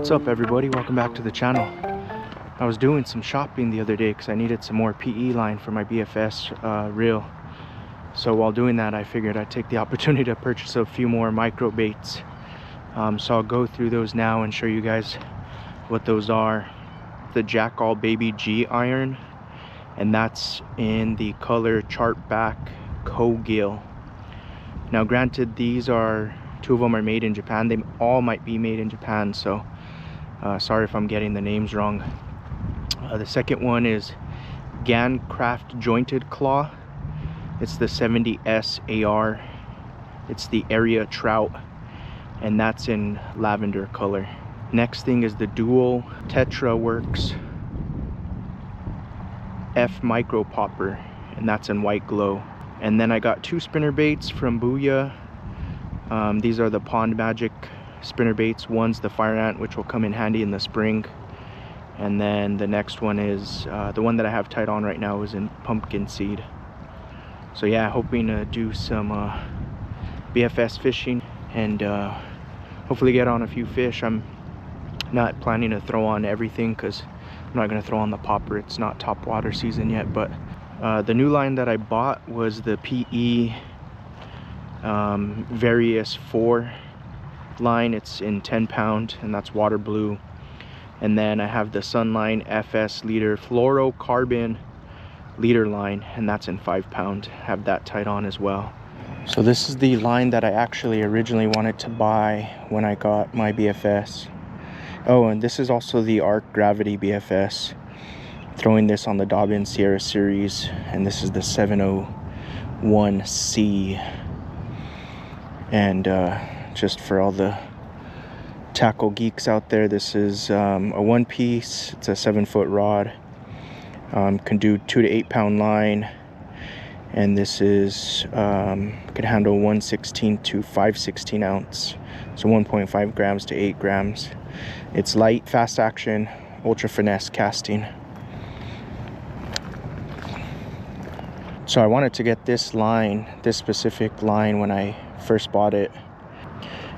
What's up everybody, welcome back to the channel. I was doing some shopping the other day because I needed some more PE line for my BFS reel. So while doing that, I figured I'd take the opportunity to purchase a few more micro baits. So I'll go through those now and show you guys what those are. The Jackall Baby G iron, and that's in the color Chartback Kogill. Now granted, these are, two of them are made in Japan. They all might be made in Japan, so sorry if I'm getting the names wrong. The second one is Gancraft Jointed Claw. It's the 70S AR. It's the Area Trout, and that's in lavender color. Next thing is the Dual Tetra Works F Micro Popper, and that's in white glow. And then I got two spinner baits from Booyah. These are the Pond Magic spinner baits. One's the Fire Ant, which will come in handy in the spring. And then the next one is, the one that I have tied on right now is in Pumpkin Seed. So yeah, hoping to do some BFS fishing and hopefully get on a few fish. I'm not planning to throw on everything because I'm not going to throw on the popper. It's not top water season yet, but the new line that I bought was the PE Various 4 line. It's in 10 pound, and that's water blue. And then I have the Sunline FS Leader Fluorocarbon leader line, and that's in 5 pound. Have that tied on as well. So this is the line that I actually originally wanted to buy when I got my BFS. Oh, and this is also the Arc Gravity BFS. Throwing this on the Dobbin Sierra series, and this is the 701C. And just for all the tackle geeks out there, this is a one piece. It's a 7-foot rod. Can do 2 to 8 pound line, and this is can handle 1/16 to 5/16 ounce, so 1.5 grams to 8 grams. It's light, fast action, ultra finesse casting. So I wanted to get this line, this specific line, when I first bought it,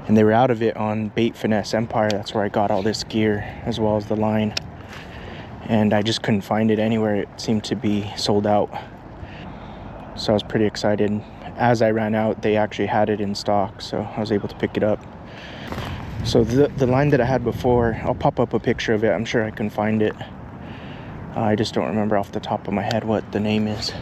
and they were out of it on Bait Finesse Empire. That's where I got all this gear as well as the line, and I just couldn't find it anywhere. It seemed to be sold out, so I was pretty excited. As I ran out, they actually had it in stock, so I was able to pick it up. So the line that I had before, I'll pop up a picture of it. I'm sure I can find it. I just don't remember off the top of my head what the name is.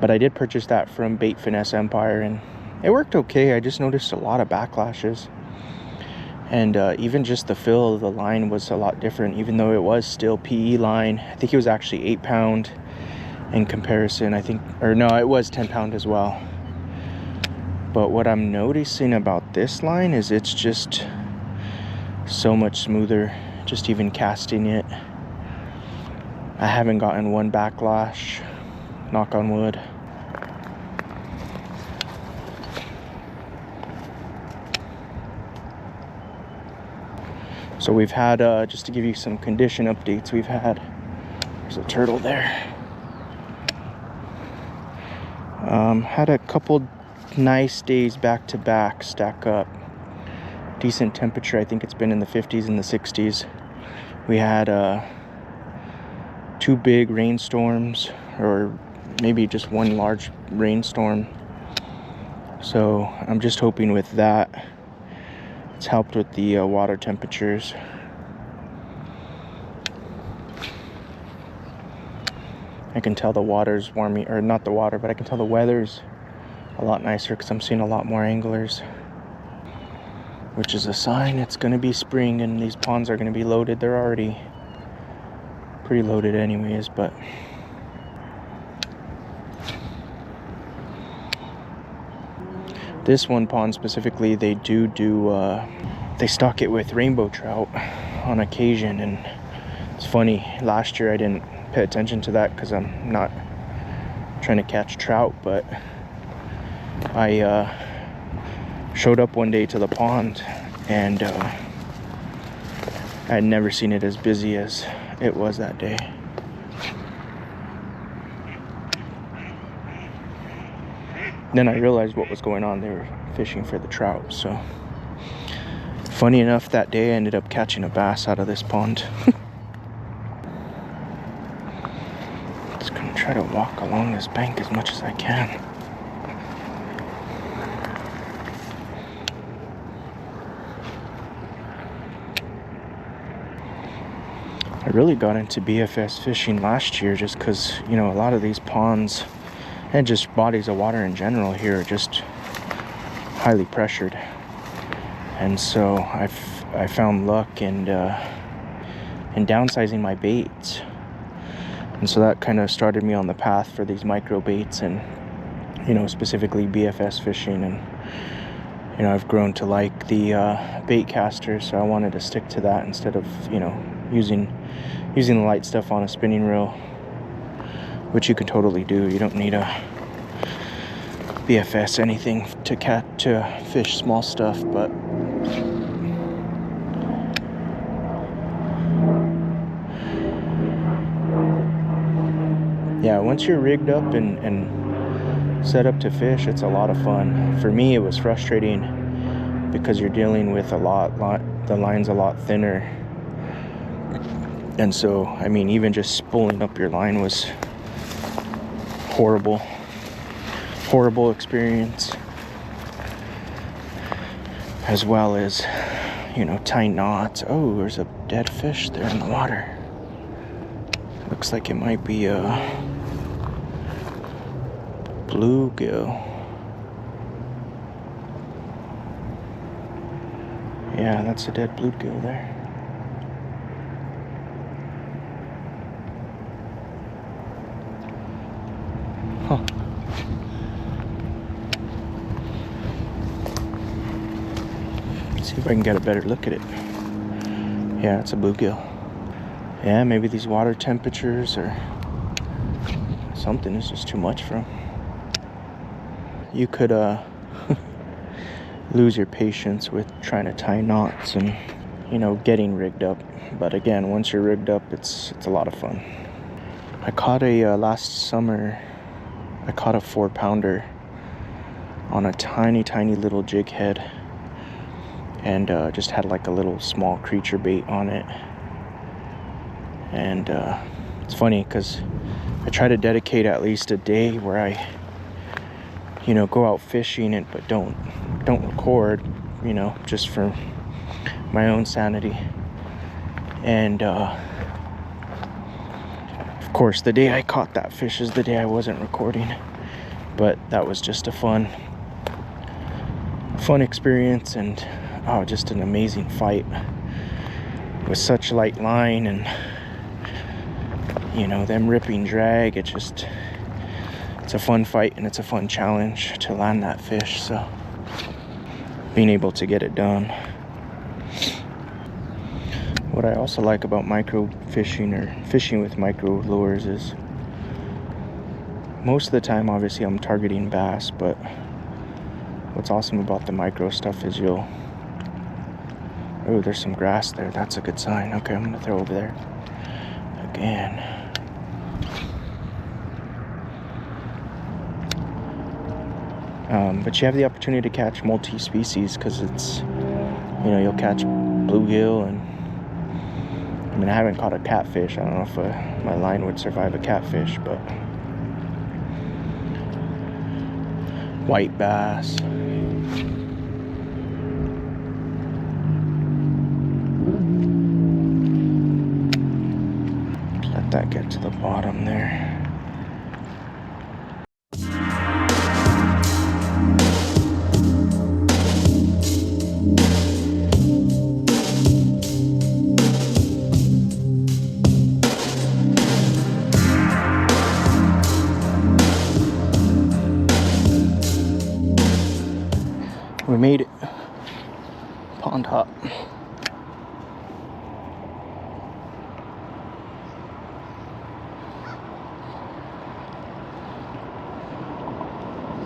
But I did purchase that from Bait Finesse Empire, and it worked okay. I just noticed a lot of backlashes. And even just the fill of the line was a lot different, even though it was still PE line. I think it was actually 8 pound in comparison, I think, or no, it was 10 pound as well. But what I'm noticing about this line is it's just so much smoother, just even casting it. I haven't gotten one backlash, knock on wood. So we've had, just to give you some condition updates, we've had, there's a turtle there. Had a couple nice days back to back, stack up. Decent temperature, I think it's been in the 50s and the 60s. We had 2 big rainstorms, or maybe just one large rainstorm. So I'm just hoping with that, it's helped with the water temperatures. I can tell the water's warming, or not the water, but I can tell the weather's a lot nicer because I'm seeing a lot more anglers, which is a sign it's going to be spring and these ponds are going to be loaded. They're already pretty loaded anyways, but this one pond specifically, they they stock it with rainbow trout on occasion. And it's funny, last year I didn't pay attention to that because I'm not trying to catch trout, but I showed up one day to the pond, and I had never seen it as busy as it was that day. Then I realized what was going on. They were fishing for the trout, so Funny enough, that day I ended up catching a bass out of this pond. Just gonna try to walk along this bank as much as I can. I really got into BFS fishing last year just because, you know, a lot of these ponds and just bodies of water in general here are just highly pressured. And so I found luck in downsizing my baits. And so that kind of started me on the path for these micro baits and, you know, specifically BFS fishing. And, you know, I've grown to like the bait caster, so I wanted to stick to that instead of, you know, using the light stuff on a spinning reel, which you can totally do. You don't need a BFS anything to fish small stuff, but yeah, once you're rigged up and set up to fish, it's a lot of fun. For me, it was frustrating because you're dealing with the line's a lot thinner. And so, I mean, even just spooling up your line was horrible experience, as well as, you know, tying knots. Oh, there's a dead fish there in the water. Looks like it might be a bluegill. Yeah, that's a dead bluegill there. Huh. See if I can get a better look at it. Yeah, it's a bluegill. Yeah, maybe these water temperatures or something is just too much for them. You could lose your patience with trying to tie knots and, you know, getting rigged up. But again, once you're rigged up, it's a lot of fun. I caught last summer, I caught a 4-pounder on a tiny little jig head, and just had like a little small creature bait on it. And it's funny because I try to dedicate at least a day where I, you know, go out fishing it, but don't record, you know, just for my own sanity. And of course, the day I caught that fish is the day I wasn't recording, but that was just a fun experience, and oh, just an amazing fight with such light line and, you know, them ripping drag. It's a fun fight, and it's a fun challenge to land that fish, so being able to get it done. What I also like about micro fishing or fishing with micro lures is most of the time, obviously, I'm targeting bass, but what's awesome about the micro stuff is oh, there's some grass there. That's a good sign. Okay, I'm gonna throw over there again. But you have the opportunity to catch multi-species because it's, you know, you'll catch bluegill, and I mean, I haven't caught a catfish. I don't know if my line would survive a catfish, but white bass. Let that get to the bottom there. We made it. Pond hop.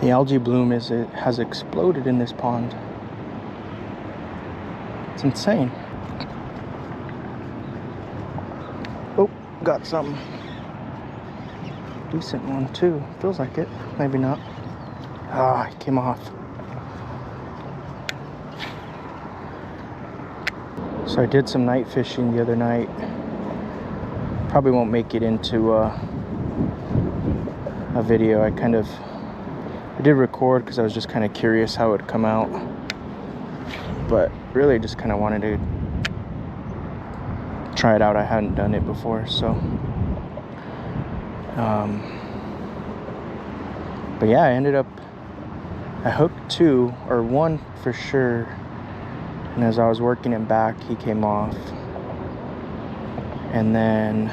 The algae bloom has exploded in this pond. It's insane. Oh, got something. Decent one too. Feels like it. Maybe not. Ah, it came off. So I did some night fishing the other night. Probably won't make it into a video. I did record because I was just kind of curious how it would come out, but really just kind of wanted to try it out. I hadn't done it before, so but yeah, I hooked 2 or 1 for sure, and as I was working him back, he came off. And then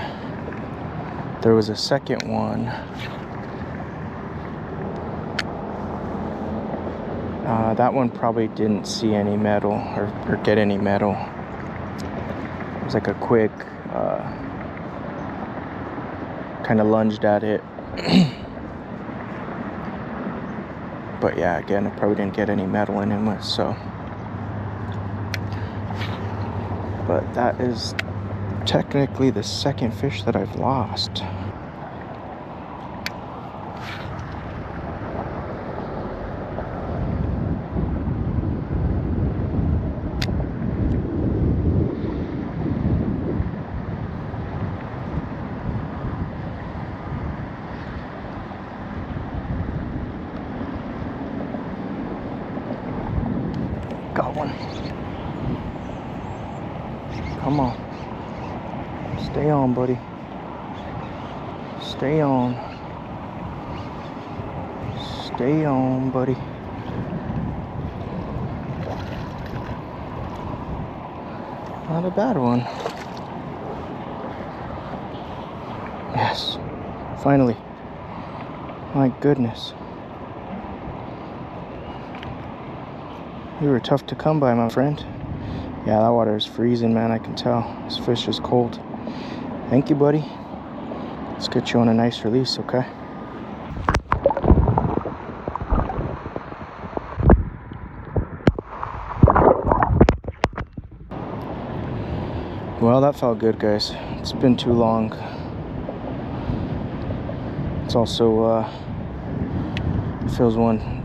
there was a second one. That one probably didn't see any metal or get any metal. It was like a quick, kind of lunged at it. But yeah, again, it probably didn't get any metal in him, so. But that is technically the second fish that I've lost. Got one. Come on. Stay on, buddy. Stay on. Stay on, buddy. Not a bad one. Yes. Finally. My goodness. You were tough to come by, my friend. Yeah, that water is freezing, man. I can tell. This fish is cold. Thank you, buddy. Let's get you on a nice release, okay? Well, that felt good, guys. It's been too long. It's also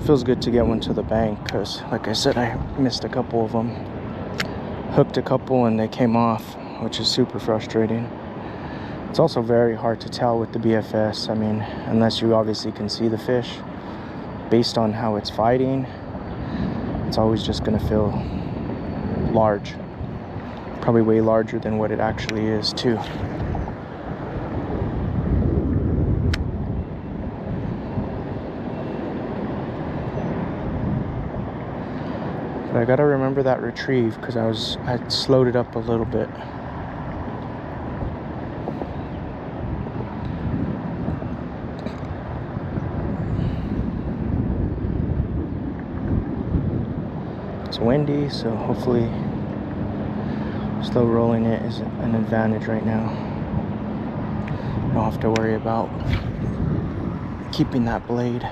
feels good to get one to the bank, because like I said, I missed a couple of them. Hooked a couple and they came off, which is super frustrating. It's also very hard to tell with the BFS. I mean, unless you obviously can see the fish, based on how it's fighting, it's always just gonna feel large, probably way larger than what it actually is too. But I gotta remember that retrieve, because I slowed it up a little bit. It's windy, so hopefully slow rolling it is an advantage right now. Don't have to worry about keeping that blade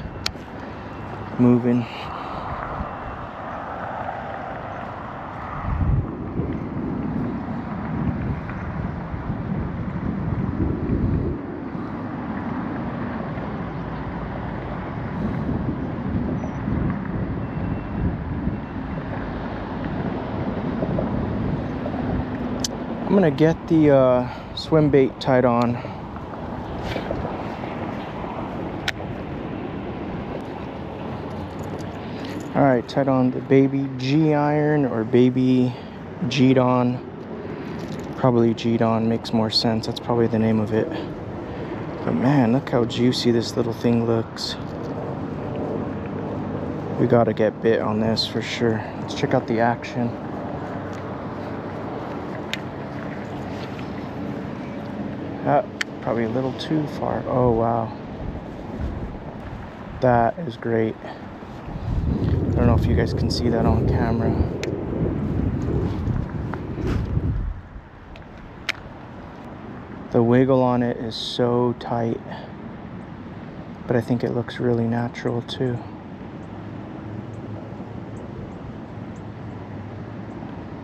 moving. I'm gonna get the swim bait tied on. All right, tied on the baby G iron or baby G'd on. Probably G'd on makes more sense. That's probably the name of it. But man, look how juicy this little thing looks. We gotta get bit on this for sure. Let's check out the action. Probably a little too far. Oh wow, that is great. I don't know if you guys can see that on camera. The wiggle on it is so tight, but I think it looks really natural too.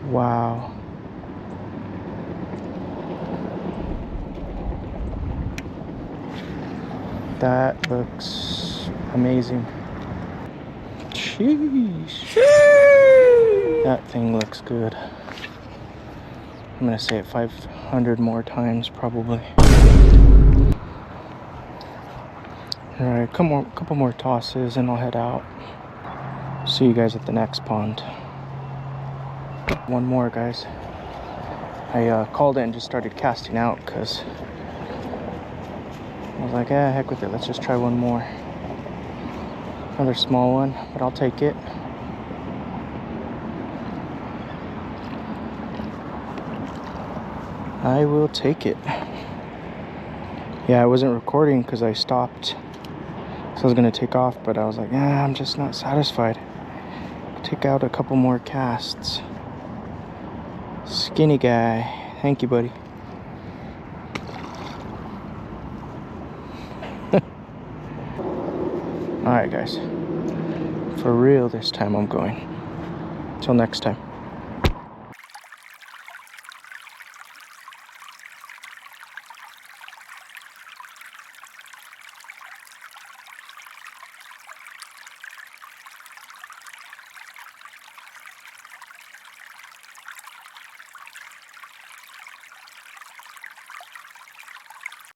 Wow. That looks amazing. Jeez. That thing looks good. I'm gonna say it 500 more times probably. Alright, couple more tosses and I'll head out. See you guys at the next pond. One more, guys. I called it and just started casting out because I was like, heck with it, let's just try one more. Another small one, but I'll take it. I will take it. Yeah, I wasn't recording because I stopped. So I was gonna take off, but I was like, I'm just not satisfied. Take out a couple more casts. Skinny guy. Thank you, buddy. Alright, guys. For real this time I'm going. Till next time.